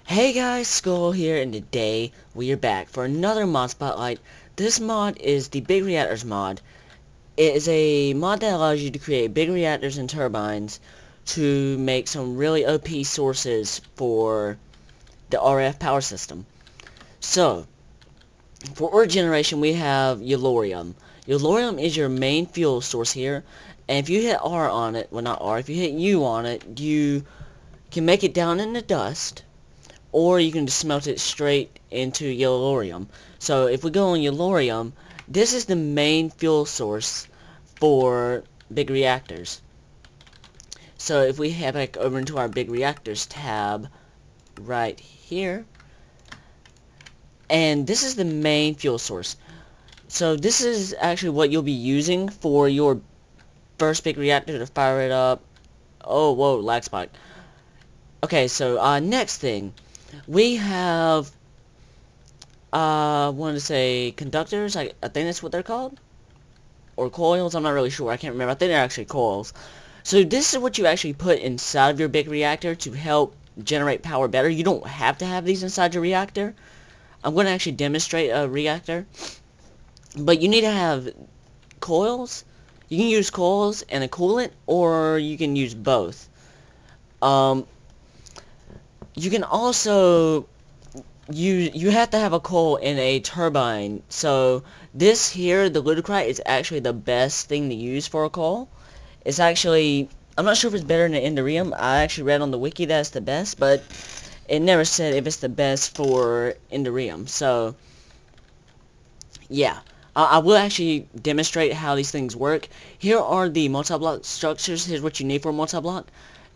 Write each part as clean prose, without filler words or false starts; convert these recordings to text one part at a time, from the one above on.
Hey guys, Skull here, and today we are back for another mod spotlight. This mod is the Big Reactors mod. It is a mod that allows you to create big reactors and turbines to make some really OP sources for the RF power system. So, for ore generation we have Yellorium. Yellorium is your main fuel source here, and if you hit R on it, well not R, if you hit U on it, you can make it down in the dust, or you can just smelt it straight into Yellorium. So if we go on Yellorium, this is the main fuel source for big reactors. So if we head back over into our big reactors tab right here, and this is the main fuel source. So this is actually what you'll be using for your first big reactor to fire it up. Oh, whoa, lag spike. Okay, so next thing, we have wanted to say conductors. I think that's what they're called, or coils. I'm not really sure. I can't remember. I think they're actually coils. So this is what you actually put inside of your big reactor to help generate power better. You don't have to have these inside your reactor. I'm going to actually demonstrate a reactor, but you need to have coils. You can use coils and a coolant, or you can use both. You can also you have to have a coil in a turbine. So this here, the ludicrite, is actually the best thing to use for a coil. It's actually, I'm not sure if it's better than Enderium. I actually read on the wiki that it's the best, but it never said if it's the best for Enderium. So yeah, I will actually demonstrate how these things work. Here are the multi-block structures. Here's what you need for a multi-block.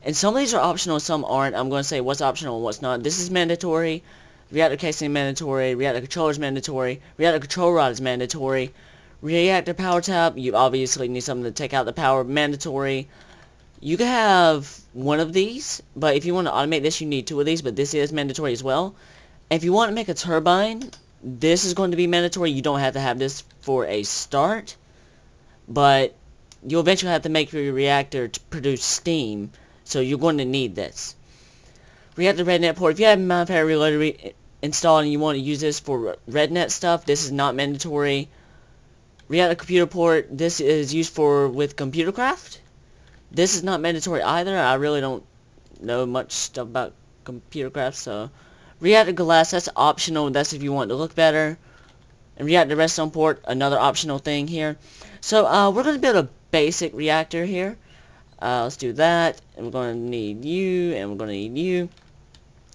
And some of these are optional, some aren't. I'm going to say what's optional and what's not. This is mandatory. Reactor casing mandatory. Reactor controller is mandatory. Reactor control rod is mandatory. Reactor power tap, you obviously need something to take out the power. Mandatory. You can have one of these, but if you want to automate this, you need two of these, but this is mandatory as well. And if you want to make a turbine, this is going to be mandatory. You don't have to have this for a start, but you'll eventually have to make your reactor to produce steam, so you're going to need this. Reactor RedNet port, if you have Modifier Reloader installed and you want to use this for RedNet stuff, this is not mandatory. Reactor computer port, this is used for with ComputerCraft. This is not mandatory either. I really don't know much stuff about ComputerCraft, so reactor glass, that's optional. That's if you want to look better. And reactor redstone port, another optional thing here. So we're going to build a basic reactor here. Let's do that, and we're going to need you, and we're going to need you.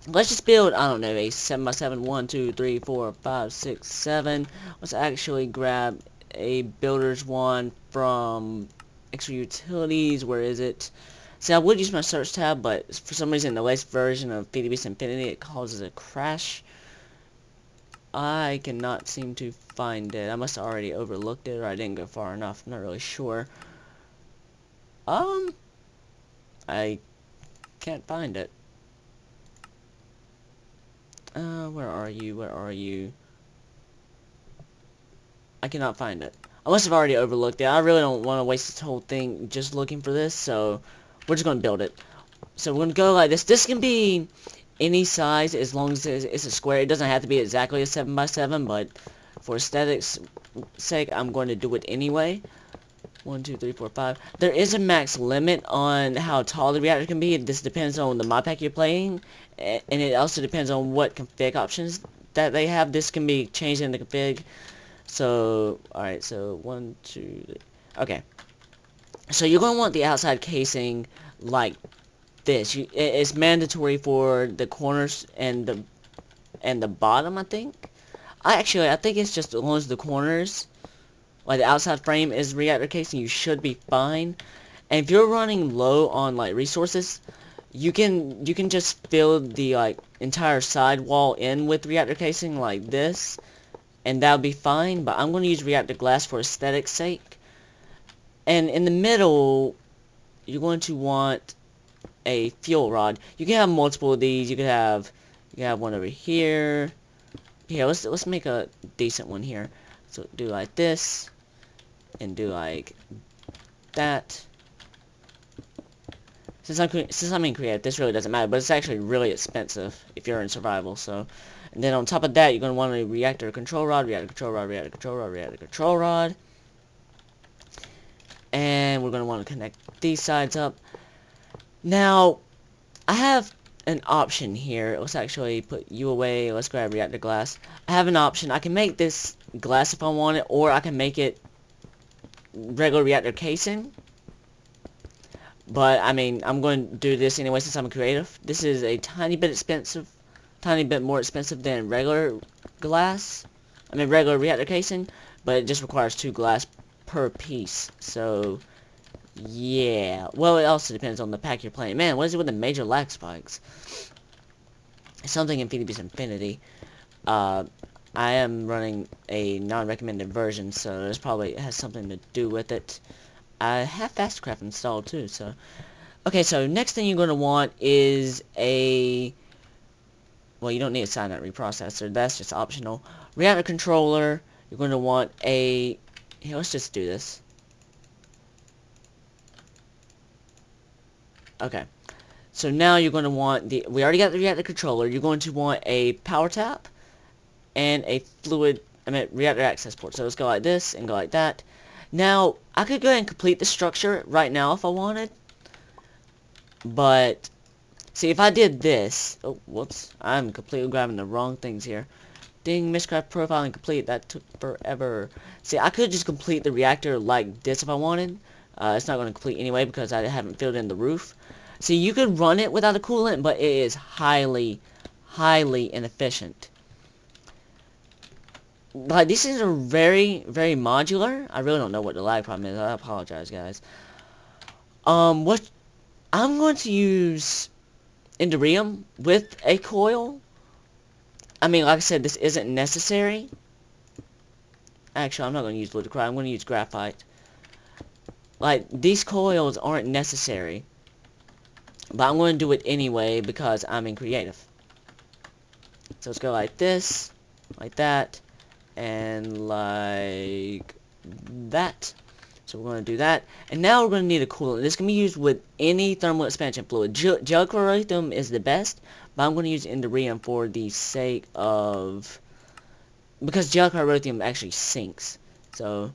Let's just build, I don't know, a 7x7, 1, 2, 3, 4, 5, 6, 7. Let's actually grab a builder's one from extra utilities. Where is it? See, I would use my search tab, but for some reason the latest version of PDB's Infinity, it causes a crash. I cannot seem to find it. I must have already overlooked it, or I didn't go far enough. I'm not really sure. I can't find it. Where are you? Where are you? I cannot find it. I must have already overlooked it. I really don't want to waste this whole thing just looking for this, so we're just going to build it. So we're going to go like this. This can be any size as long as it's a square. It doesn't have to be exactly a 7x7, but for aesthetics sake, I'm going to do it anyway. 1, 2, 3, 4, 5. There is a max limit on how tall the reactor can be. This depends on the mod pack you're playing, and it also depends on what config options that they have. This can be changed in the config. So, alright, so 1, 2, 3. Okay. So you're going to want the outside casing like this. It's mandatory for the corners and the bottom, I think. I think it's just as long as the corners, like the outside frame, is reactor casing, you should be fine. And if you're running low on like resources, you can just fill the like entire side wall in with reactor casing like this, and that'll be fine. But I'm going to use reactor glass for aesthetic's sake. And in the middle, you're going to want a fuel rod. You can have multiple of these. You can have one over here. Here, let's make a decent one here. So do like this, and do like that. since I'm in creative, this really doesn't matter, but it's actually really expensive if you're in survival. So, and then on top of that, you're going to want a reactor control rod, reactor control rod, reactor control rod, reactor control rod, and we're going to want to connect these sides up. Now, I have an option here. Let's actually put you away. Let's grab reactor glass. I have an option. I can make this glass if I want it, or I can make it regular reactor casing. But I mean, I'm going to do this anyway since I'm creative. This is a tiny bit expensive, tiny bit more expensive than regular glass. I mean regular reactor casing, but it just requires 2 glass per piece. So yeah, well, it also depends on the pack you're playing. Man, what is it with the major lag spikes? Something in PvP's Infinity. I am running a non-recommended version, so this probably has something to do with it. I have Fastcraft installed too, so... Okay, so next thing you're going to want is a... Well, you don't need a silent reprocessor. That's just optional. Reactor controller. You're going to want a... Here, let's just do this. Okay, so now you're going to want the, we already got the reactor controller, you're going to want a power tap and a reactor access port. So let's go like this and go like that. Now, I could go ahead and complete the structure right now if I wanted, but, see, if I did this, oh, whoops, I'm completely grabbing the wrong things here. Ding, Mishcraft profiling complete, that took forever. See, I could just complete the reactor like this if I wanted. It's not going to complete anyway because I haven't filled in the roof. See, you could run it without a coolant, but it is highly, highly inefficient. Like, these things are very, very modular. I really don't know what the lag problem is. I apologize, guys. What I'm going to use Enderium with a coil. I mean, like I said, this isn't necessary. Actually, I'm not going to use Ludicrous. I'm going to use Graphite. Like, these coils aren't necessary. But I'm going to do it anyway because I'm in creative. So let's go like this, like that, and like that. So we're going to do that. And now we're going to need a coolant. This can be used with any thermal expansion fluid. Gel chlorothium is the best, but I'm going to use Enderium for the sake of... Because gel chlorothium actually sinks. So...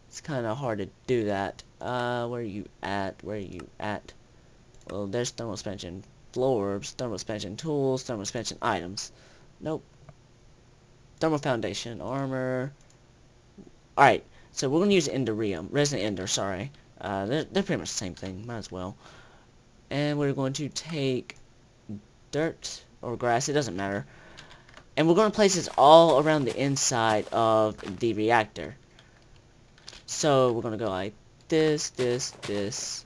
It's kind of hard to do that. Where are you at? Where are you at? Well, there's thermal expansion floors, thermal expansion tools, thermal expansion items. Nope. Thermal foundation, armor. Alright, so we're going to use Enderium. Resin Ender, sorry. They're pretty much the same thing. Might as well. And we're going to take dirt or grass. It doesn't matter. And we're going to place this all around the inside of the reactor. So we're gonna go like this, this, this,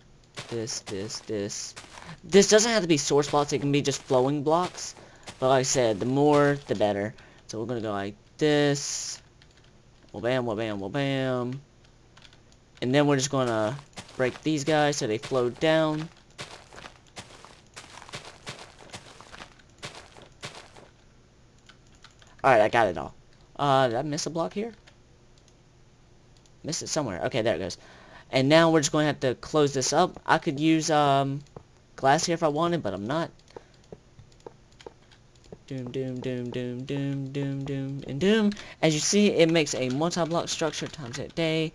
this, this, this. This doesn't have to be source blocks, it can be just flowing blocks. But like I said, the more, the better. So we're gonna go like this. Well bam, well bam, well bam. And then we're just gonna break these guys so they flow down. Alright, I got it all. Did I miss a block here? Missed it somewhere. Okay, there it goes. And now we're just going to have to close this up. I could use glass here if I wanted, but I'm not. Doom, doom, doom, doom, doom, doom, doom, and doom. As you see, it makes a multi-block structure times a day.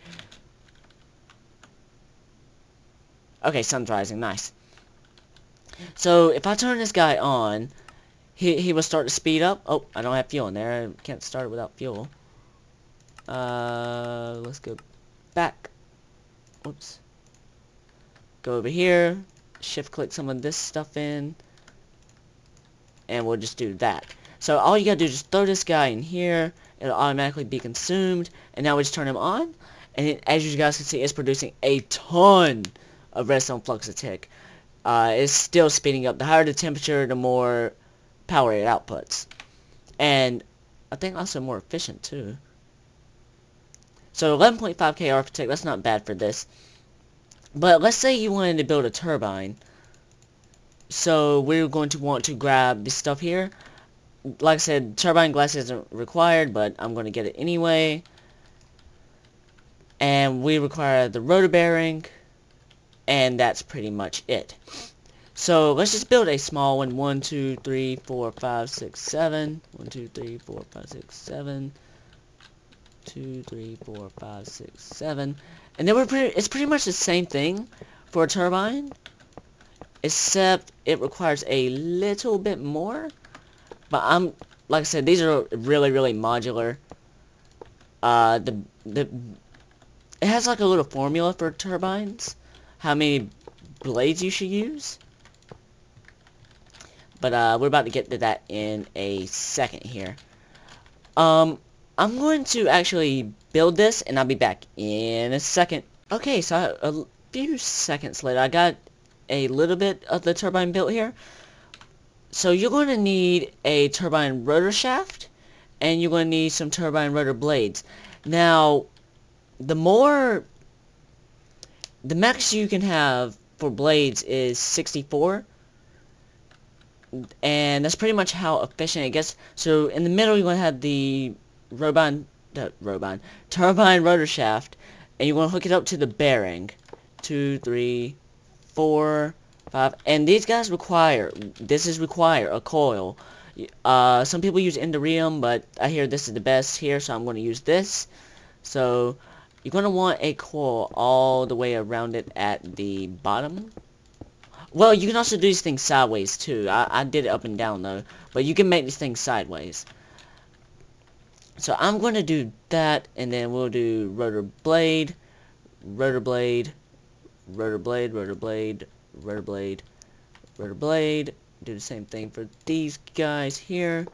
Okay, sun's rising. Nice. So, if I turn this guy on, he will start to speed up. Oh, I don't have fuel in there. I can't start it without fuel. Let's go back. Oops. Go over here. Shift click some of this stuff in. And we'll just do that. So all you gotta do is just throw this guy in here. It'll automatically be consumed. And now we just turn him on. And it, as you guys can see, it's producing a ton of redstone flux a tick. It's still speeding up. The higher the temperature, the more power it outputs. And I think also more efficient too. So 11.5k R per tick, that's not bad for this. But let's say you wanted to build a turbine. So we're going to want to grab this stuff here. Like I said, turbine glass isn't required, but I'm going to get it anyway. And we require the rotor bearing. and that's pretty much it. So let's just build a small one. 1, 2, 3, 4, 5, 6, 7. 1, 2, 3, 4, 5, 6, 7. 2, 3, 4, 5, 6, 7. And then it's pretty much the same thing for a turbine, except it requires a little bit more. But like I said, these are really modular. It has like a little formula for turbines, how many blades you should use. But we're about to get to that in a second here. I'm going to actually build this, and I'll be back in a second. Okay, so a few seconds later, I got a little bit of the turbine built here. So you're going to need a turbine rotor shaft, and you're going to need some turbine rotor blades. Now, the max you can have for blades is 64. And that's pretty much how efficient it gets. So in the middle, you're going to have the turbine rotor shaft, and you're going to hook it up to the bearing. 2, 3, 4, 5, and these guys require a coil. Some people use endurium, but I hear this is the best here, so I'm going to use this. So you're going to want a coil all the way around it at the bottom. Well, you can also do these things sideways too. I did it up and down though, but you can make these things sideways. So I'm going to do that, and then we'll do rotor blade, rotor blade, rotor blade, rotor blade, rotor blade, rotor blade. Do the same thing for these guys here.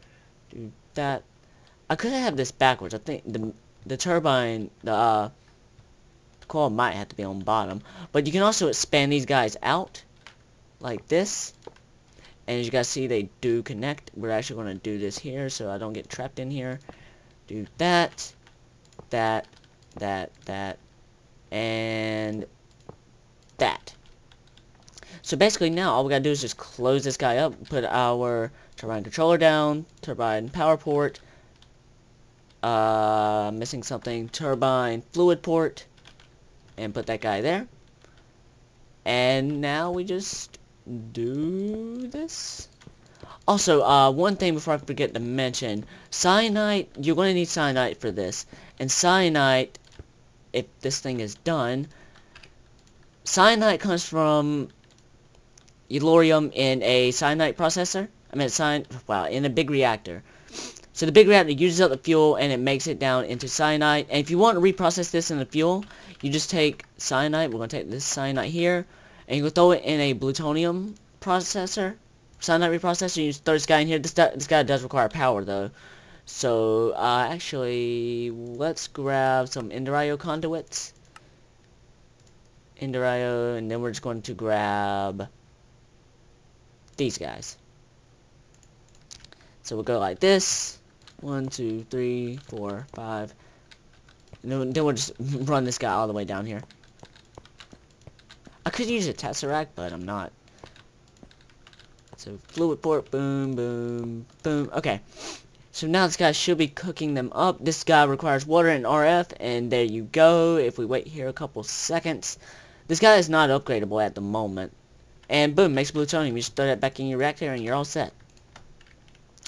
Do that. I could have this backwards. I think the turbine, the coil might have to be on bottom, but you can also expand these guys out like this, and as you guys see, they do connect. We're actually going to do this here so I don't get trapped in here. Do that, that, and that. So basically now all we gotta do is just close this guy up, put our turbine controller down, turbine power port, missing something, turbine fluid port, and put that guy there. And now we just do this. Also, one thing before I forget to mention, cyanide, you're going to need cyanide for this. And cyanide, if this thing is done, cyanide comes from Yellorium in a cyanide processor. In a big reactor. So the big reactor uses up the fuel and it makes it down into cyanide. And if you want to reprocess this in the fuel, you just take cyanide. We're going to take this cyanide here, and you go throw it in a plutonium processor, cyanide reprocessor. You just throw this guy in here. This guy does require power though. So actually, let's grab some Endurio conduits. Endurio, and then we're just going to grab these guys. So we'll go like this. 1, 2, 3, 4, 5. And then we'll just run this guy all the way down here. I could use a tesseract, but I'm not. So fluid port, boom, boom, boom. Okay. So now this guy should be cooking them up. This guy requires water and RF, and there you go. If we wait here a couple seconds. This guy is not upgradable at the moment. And boom, makes plutonium. You just throw that back in your reactor and you're all set.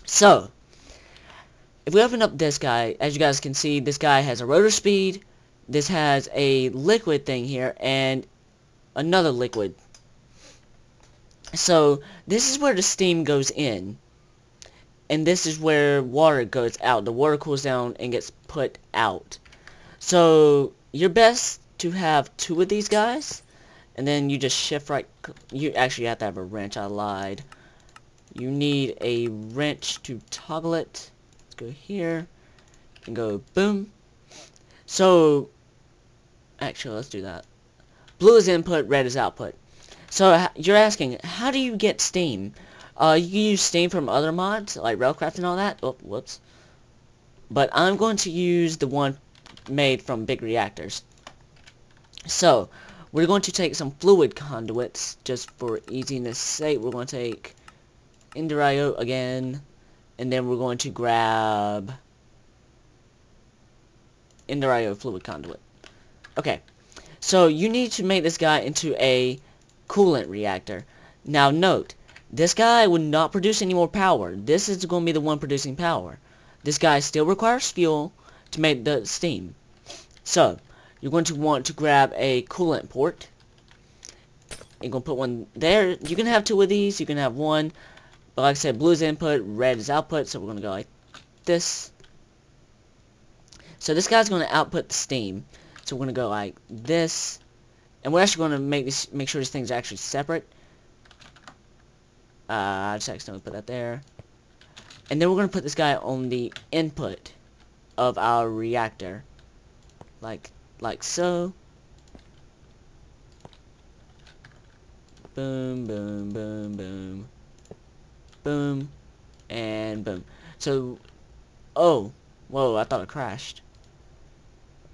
So, if we open up this guy, as you guys can see, this guy has a rotor speed. This has a liquid thing here, and another liquid. So, this is where the steam goes in. And this is where water goes out. The water cools down and gets put out. So, you're best to have 2 of these guys. And then you just shift right. You actually have to have a wrench. I lied. You need a wrench to toggle it. Let's go here. And go boom. So, actually, let's do that. Blue is input, red is output. So, you're asking, how do you get steam? You can use steam from other mods, like Railcraft and all that. Oh, whoops. But I'm going to use the one made from Big Reactors. So, we're going to take some fluid conduits, just for easiness sake. We're going to take Endurio again, and then we're going to grab Endurio fluid conduit. Okay, So you need to make this guy into a coolant reactor. Now note, this guy would not produce any more power. This is going to be the one producing power. This guy still requires fuel to make the steam. So, you're going to want to grab a coolant port. You're going to put one there. You can have two of these. You can have one. But like I said, blue is input, red is output. So we're going to go like this. So this guy's going to output the steam. So we're going to go like this. And we're actually going to make sure these things are actually separate. I just accidentally put that there. And then we're going to put this guy on the input of our reactor. Like so. Boom, boom, boom, boom. Boom. And boom. So, oh. Whoa, I thought it crashed.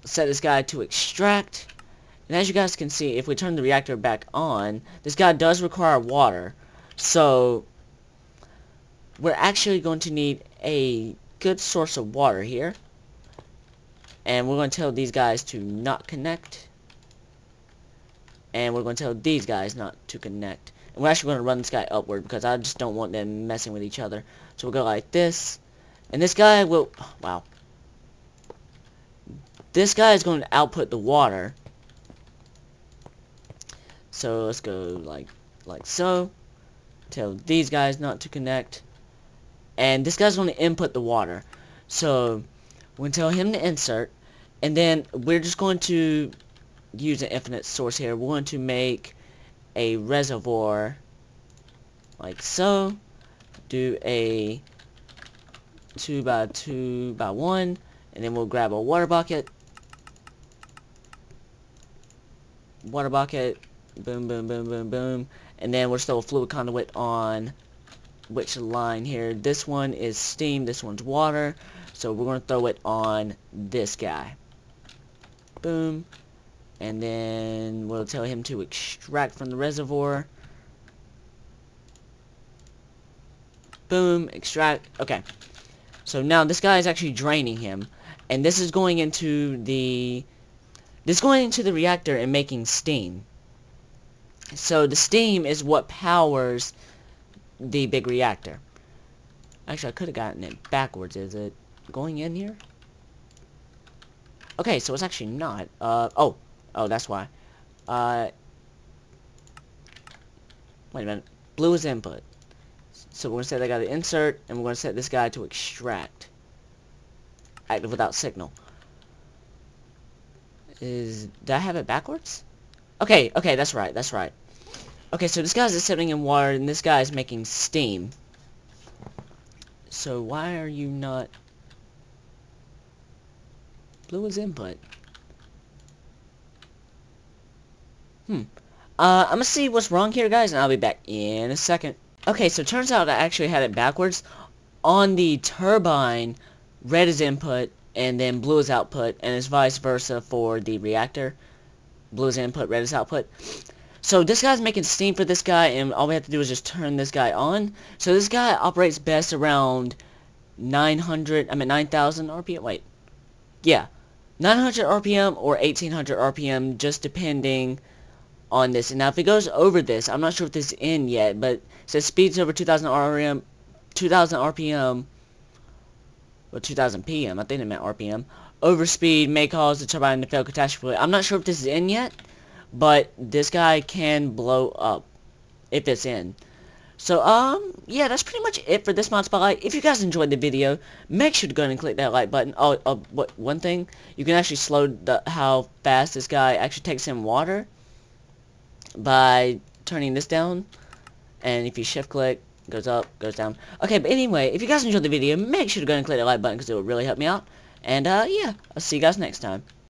Set this guy to extract. And as you guys can see, if we turn the reactor back on, this guy does require water. So, we're actually going to need a good source of water here. And we're going to tell these guys to not connect. And we're going to tell these guys not to connect. And we're actually going to run this guy upward because I just don't want them messing with each other. So we'll go like this. And this guy will... wow. This guy is going to output the water. So let's go like so. Tell these guys not to connect. And this guy's going to input the water. So we're going to tell him to insert. And then we're just going to use an infinite source here. We're going to make a reservoir like so. Do a 2 by 2 by 1. And then we'll grab a water bucket. Water bucket. Boom, boom, boom, boom, boom. And then we'll throw a fluid conduit on which line here. This one is steam. This one's water. So we're going to throw it on this guy. Boom. And then we'll tell him to extract from the reservoir. Boom. Extract. Okay. So now this guy is actually draining him. And this is going into the... this is going into the reactor and making steam. So the steam is what powers the big reactor. Actually, I could have gotten it backwards. Is it going in here? Okay, so it's actually not. Oh, that's why. Wait a minute. Blue is input. So we're going to set that guy to insert, and we're going to set this guy to extract. Active without signal. Did I have it backwards? Okay, that's right, that's right. Okay, so this guy's sitting in water, and this guy is making steam. So why are you not... blue is input. I'm gonna see what's wrong here, guys, and I'll be back in a second. Okay, so it turns out I actually had it backwards. On the turbine, red is input, and then blue is output, and it's vice versa for the reactor. Blue is input, red is output. So this guy's making steam for this guy, and all we have to do is just turn this guy on. So this guy operates best around 9,000 RPM. Wait. Yeah. 900 RPM or 1,800 RPM, just depending on this. And now if it goes over this, I'm not sure if this is in yet, but it says speeds over 2,000 RPM, 2,000 RPM, or 2,000 PM, I think it meant RPM. Overspeed may cause the turbine to fail catastrophically. I'm not sure if this is in yet, but this guy can blow up if it's in. So, yeah, that's pretty much it for this mod spotlight. If you guys enjoyed the video, make sure to go ahead and click that like button. One thing, you can actually slow how fast this guy actually takes in water by turning this down. And if you shift click, goes up, goes down. Okay, but anyway, if you guys enjoyed the video, make sure to go ahead and click that like button because it will really help me out. And, yeah, I'll see you guys next time.